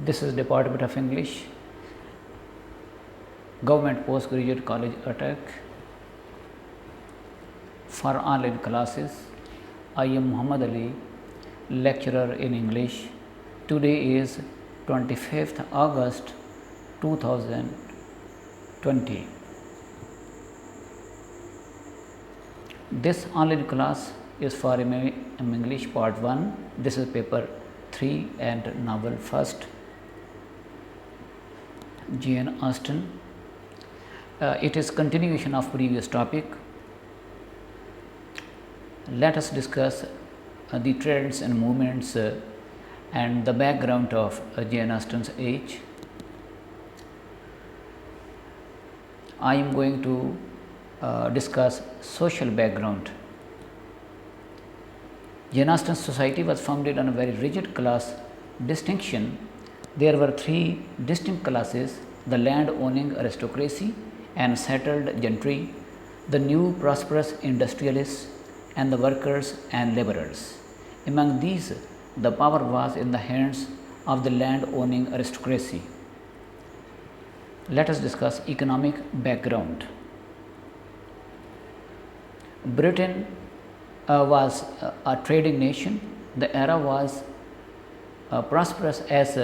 This is Department of English, Government Postgraduate College Attack. For online classes, I am Muhammad Ali, lecturer in English. Today is 25th August 2020. This online class is for English Part 1. This is paper 3 and novel first. Jane Austen. It is continuation of previous topic. Let us discuss the trends and movements and the background of Jane Austen's age. I am going to discuss social background. Jane Austen's society was founded on a very rigid class distinction. There were three distinct classes: the land owning aristocracy and settled gentry, the new prosperous industrialists, and the workers and laborers. Among these, the power was in the hands of the land owning aristocracy. Let us discuss economic background. Britain was a trading nation. The era was prosperous as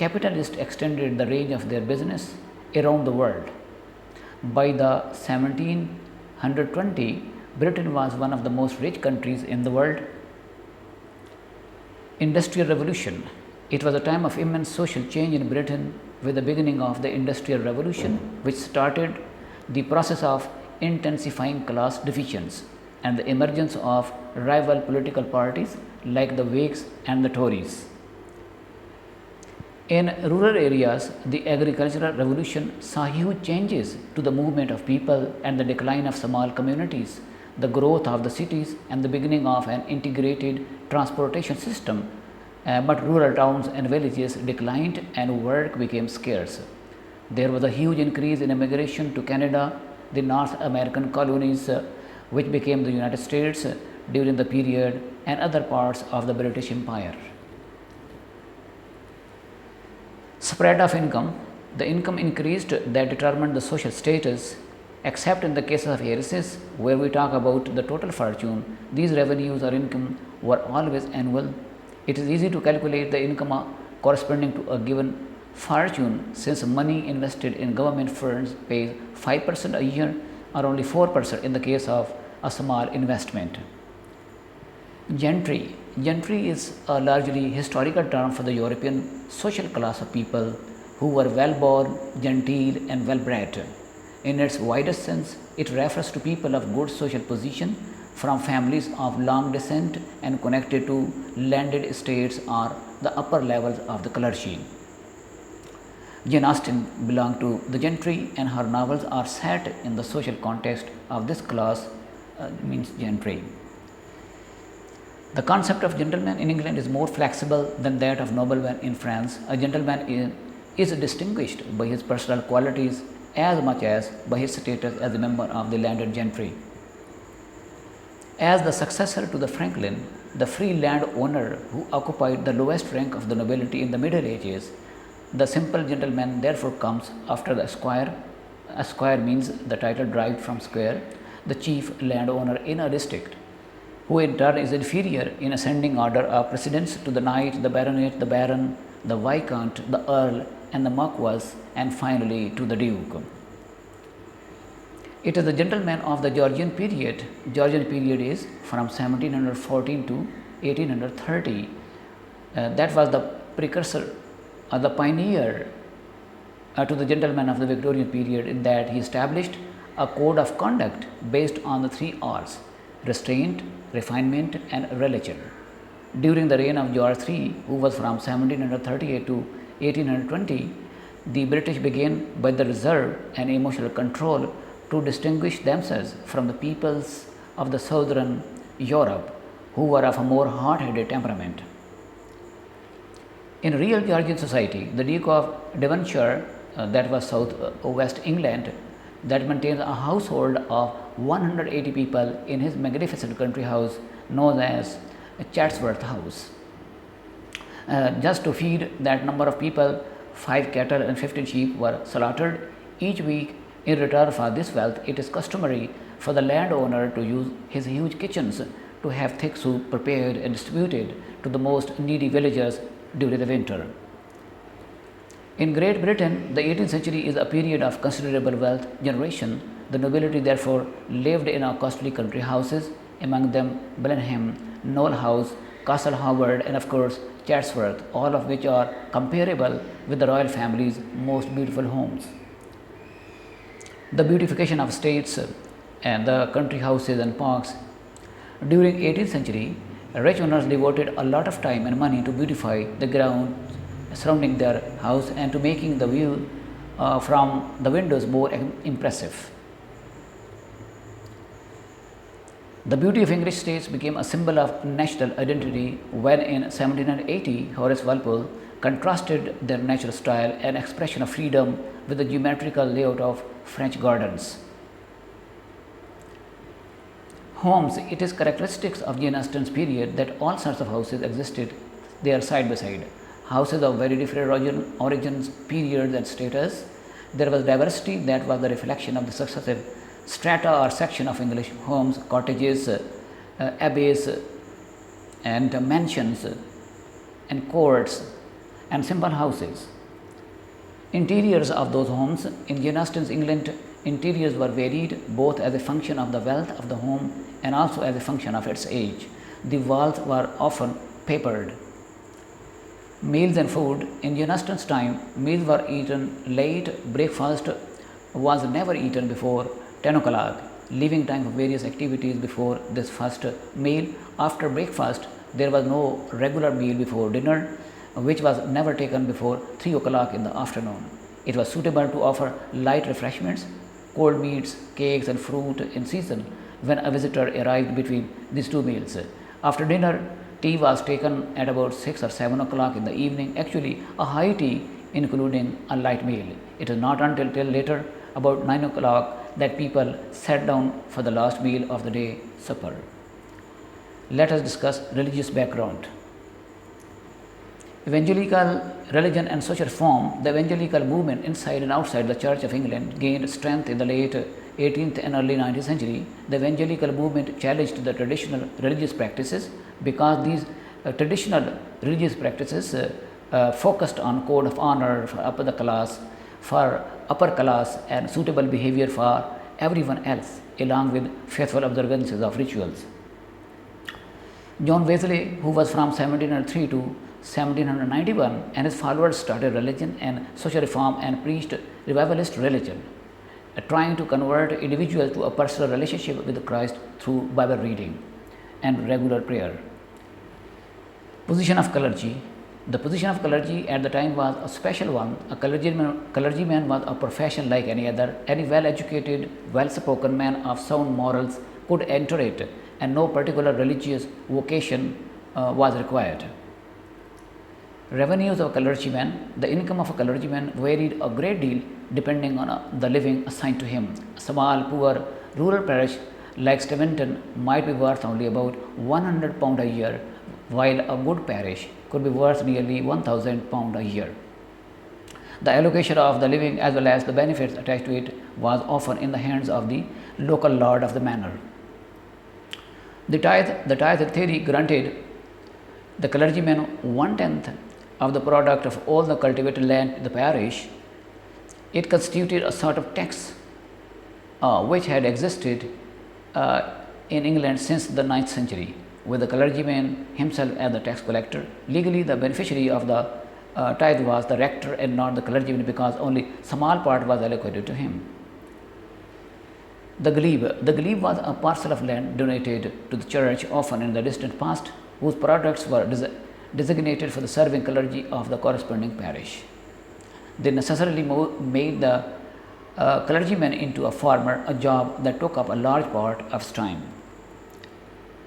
capitalists extended the range of their business around the world. By the 1720, Britain was one of the most rich countries in the world. Industrial Revolution. It was a time of immense social change in Britain with the beginning of the Industrial Revolution, which started the process of intensifying class divisions and the emergence of rival political parties like the Whigs and the Tories. In rural areas, the agricultural revolution saw huge changes to the movement of people and the decline of small communities, the growth of the cities, and the beginning of an integrated transportation system. But rural towns and villages declined and work became scarce. There was a huge increase in immigration to Canada, the North American colonies, which became the United States during the period, and other parts of the British Empire. Spread of income. The income increased that determined the social status, except in the cases of heiresses, where we talk about the total fortune. These revenues or income were always annual. It is easy to calculate the income corresponding to a given fortune, since money invested in government funds pays 5% a year or only 4% in the case of a small investment. Gentry. Gentry is a largely historical term for the European social class of people who were well born, genteel, and well bred. In its widest sense, it refers to people of good social position from families of long descent and connected to landed estates or the upper levels of the clergy. Jane Austen belonged to the gentry, and her novels are set in the social context of this class, means gentry. The concept of gentleman in England is more flexible than that of nobleman in France. A gentleman is distinguished by his personal qualities as much as by his status as a member of the landed gentry. As the successor to the Franklin, the free land owner who occupied the lowest rank of the nobility in the Middle Ages, the simple gentleman therefore comes after the squire. A squire means the title derived from square, the chief landowner in a district, who in turn is inferior in ascending order of precedence to the knight, the baronet, the baron, the viscount, the earl, and the marquess, and finally to the duke. It is the gentleman of the Georgian period. Georgian period is from 1714 to 1830. That was the precursor or the pioneer to the gentleman of the Victorian period, in that he established a code of conduct based on the three R's: restraint, refinement, and religion. During the reign of George III, who was from 1738 to 1820, the British began by the reserve and emotional control to distinguish themselves from the peoples of the southern Europe, who were of a more hot-headed temperament. In real Georgian society, the Duke of Devonshire, that was south west England, that maintains a household of 180 people in his magnificent country house known as Chatsworth House. Just to feed that number of people, 5 cattle and 15 sheep were slaughtered each week. In return for this wealth, it is customary for the landowner to use his huge kitchens to have thick soup prepared and distributed to the most needy villagers during the winter. In Great Britain, the 18th century is a period of considerable wealth generation. The nobility therefore lived in our costly country houses, among them Blenheim, Knowle House, Castle Howard, and of course Chatsworth, all of which are comparable with the royal family's most beautiful homes. The beautification of estates and the country houses and parks. During 18th century, rich owners devoted a lot of time and money to beautify the ground surrounding their house and to making the view from the windows more impressive. The beauty of English estates became a symbol of national identity when in 1780 Horace Walpole contrasted their natural style and expression of freedom with the geometrical layout of French gardens. Homes, it is characteristics of Jane Austen's period that all sorts of houses existed there side by side. Houses of very different origins, periods, and status. There was diversity that was the reflection of the successive strata or section of English homes, cottages, abbeys, and mansions, and courts, and simple houses. Interiors of those homes in Jane Austen's England, interiors were varied both as a function of the wealth of the home and also as a function of its age. The walls were often papered. Meals and food. In Jane Austen's time, meals were eaten late. Breakfast was never eaten before 10 o'clock, leaving time for various activities before this first meal. After breakfast, there was no regular meal before dinner, which was never taken before 3 o'clock in the afternoon. It was suitable to offer light refreshments, cold meats, cakes, and fruit in season when a visitor arrived between these two meals. After dinner, tea was taken at about 6 or 7 o'clock in the evening, actually, a high tea including a light meal. It is not until later, about 9 o'clock, that people sat down for the last meal of the day, supper. Let us discuss religious background. Evangelical religion and social reform. The evangelical movement inside and outside the Church of England gained strength in the late 18th and early 19th century. The evangelical movement challenged the traditional religious practices because these traditional religious practices focused on code of honor for upper class and suitable behavior for everyone else, along with faithful observances of rituals. John Wesley, who was from 1703 to 1791, and his followers started religion and social reform and preached revivalist religion, trying to convert individuals to a personal relationship with Christ through Bible reading and regular prayer. Position of clergy. The position of clergy at the time was a special one. A clergyman was a profession like any other. Any well-educated, well-spoken man of sound morals could enter it, and no particular religious vocation was required. Revenues of a clergyman. The income of a clergyman varied a great deal depending on the living assigned to him. A small, poor, rural parish like Steventon might be worth only about £100 a year, while a good parish could be worth nearly £1,000 a year. The allocation of the living as well as the benefits attached to it was often in the hands of the local lord of the manor. The tithe theory granted the clergyman 1/10 of the product of all the cultivated land in the parish. It constituted a sort of tax which had existed in England since the 9th century, with the clergyman himself as the tax collector. Legally, the beneficiary of the tithe was the rector and not the clergyman, because only small part was allocated to him. The glebe was a parcel of land donated to the church, often in the distant past, whose products were designated for the serving clergy of the corresponding parish. They necessarily made the clergyman into a farmer, a job that took up a large part of his time.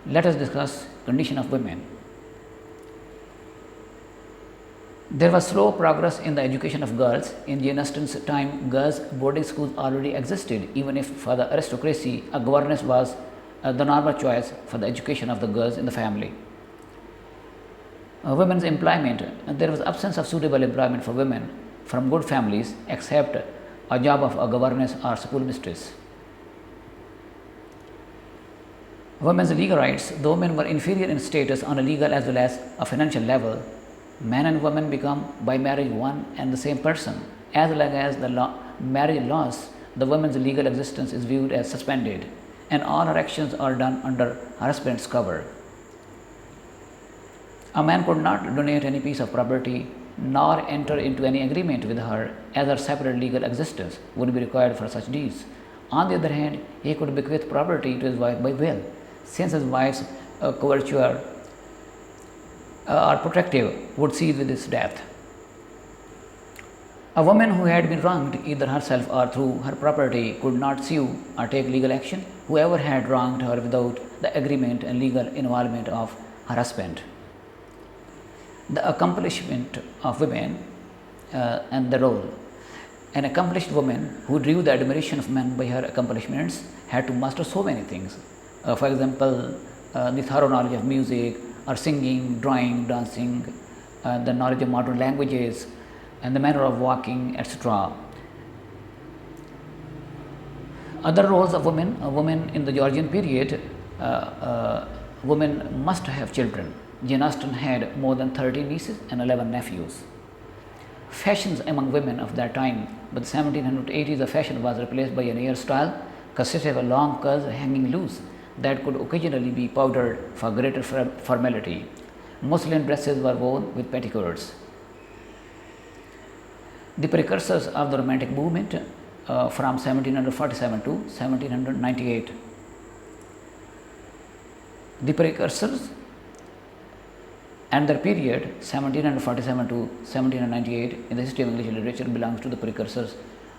Let us discuss condition of women. There was slow progress in the education of girls. In Jane Austen's time, girls' boarding schools already existed, even if for the aristocracy, a governess was the normal choice for the education of the girls in the family. Women's employment. There was absence of suitable employment for women from good families except a job of a governess or school mistress. Women's legal rights. Though men were inferior in status on a legal as well as a financial level, men and women become by marriage one and the same person. As long as the marriage laws, the woman's legal existence is viewed as suspended, and all her actions are done under her husband's cover. A man could not donate any piece of property nor enter into any agreement with her, as her separate legal existence would be required for such deeds. On the other hand, he could bequeath property to his wife by will, since his wife's coverture or protective would cease with his death. A woman who had been wronged either herself or through her property could not sue or take legal action whoever had wronged her without the agreement and legal involvement of her husband. The accomplishment of women and the role. An accomplished woman who drew the admiration of men by her accomplishments had to master so many things. For example, the thorough knowledge of music or singing, drawing, dancing, the knowledge of modern languages, and the manner of walking, etc. Other roles of women. A woman in the Georgian period, women must have children. Jane Austen had more than 30 nieces and 11 nephews. Fashions among women of that time, by the 1780s, the fashion was replaced by an hairstyle consisted of a long curls hanging loose that could occasionally be powdered for greater formality. Muslin dresses were worn with petticoats. The precursors of the Romantic movement from 1747 to 1798. The precursors and their period 1747 to 1798 in the history of English literature belongs to the precursors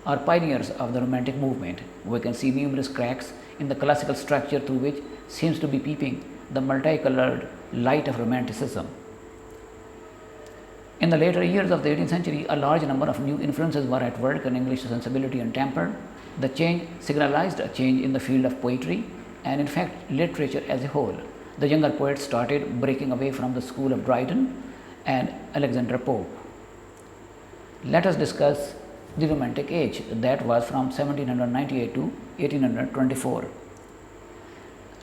or pioneers of the Romantic movement. We can see numerous cracks in the classical structure through which seems to be peeping the multicolored light of Romanticism. In the later years of the 18th century, a large number of new influences were at work in English sensibility and temper. The change signalized a change in the field of poetry and, in fact, literature as a whole. The younger poets started breaking away from the school of Dryden and Alexander Pope. Let us discuss the Romantic age, that was from 1798 to 1824.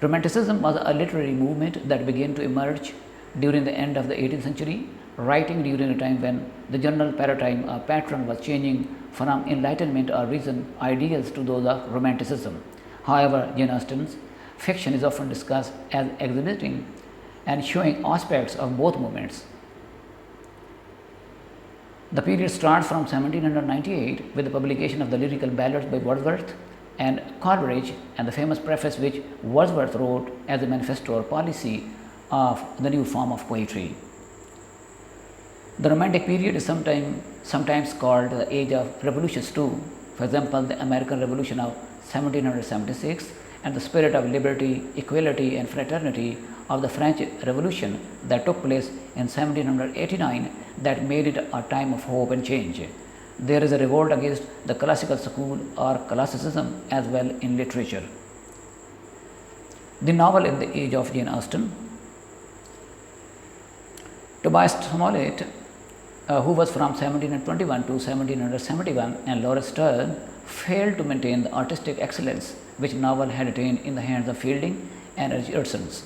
Romanticism was a literary movement that began to emerge during the end of the 18th century, writing during a time when the general paradigm or pattern was changing from Enlightenment or reason ideals to those of Romanticism. However, Jane Austen's fiction is often discussed as exhibiting and showing aspects of both movements. The period starts from 1798 with the publication of the lyrical ballads by Wordsworth and Coleridge, and the famous preface which Wordsworth wrote as a manifesto or policy of the new form of poetry. The Romantic period is sometimes called the age of revolutions too. For example, the American Revolution of 1776 and the spirit of liberty, equality and fraternity of the French Revolution that took place in 1789 that made it a time of hope and change. There is a revolt against the classical school or classicism as well in literature. The novel in the age of Jane Austen. Tobias Smollett, who was from 1721 to 1771, and Laura Stern failed to maintain the artistic excellence which novel had attained in the hands of Fielding and Richardson's,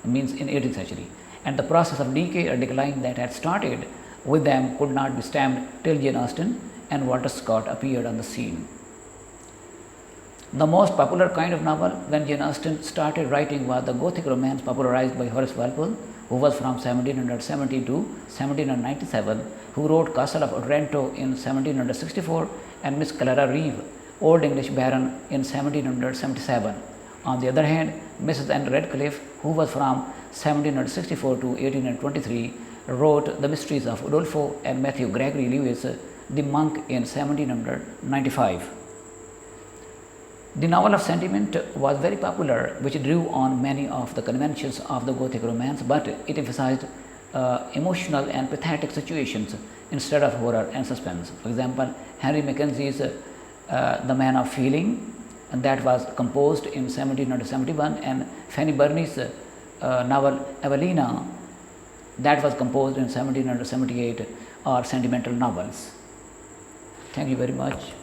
means in 18th century, and the process of decay or decline that had started with them could not be stamped till Jane Austen and Walter Scott appeared on the scene. The most popular kind of novel when Jane Austen started writing was the Gothic romance popularized by Horace Walpole, who was from 1770 to 1797, who wrote Castle of Otranto in 1764 and Miss Clara Reeve, Old English Baron, in 1777. On the other hand, Mrs. Anne Radcliffe, who was from 1764 to 1823, wrote The Mysteries of Udolpho and Matthew Gregory Lewis, The Monk, in 1795. The novel of sentiment was very popular, which drew on many of the conventions of the Gothic romance, but it emphasized emotional and pathetic situations instead of horror and suspense. For example, Henry Mackenzie's The Man of Feeling, and that was composed in 1771, and Fanny Burney's novel Evelina that was composed in 1778 are sentimental novels. Thank you very much.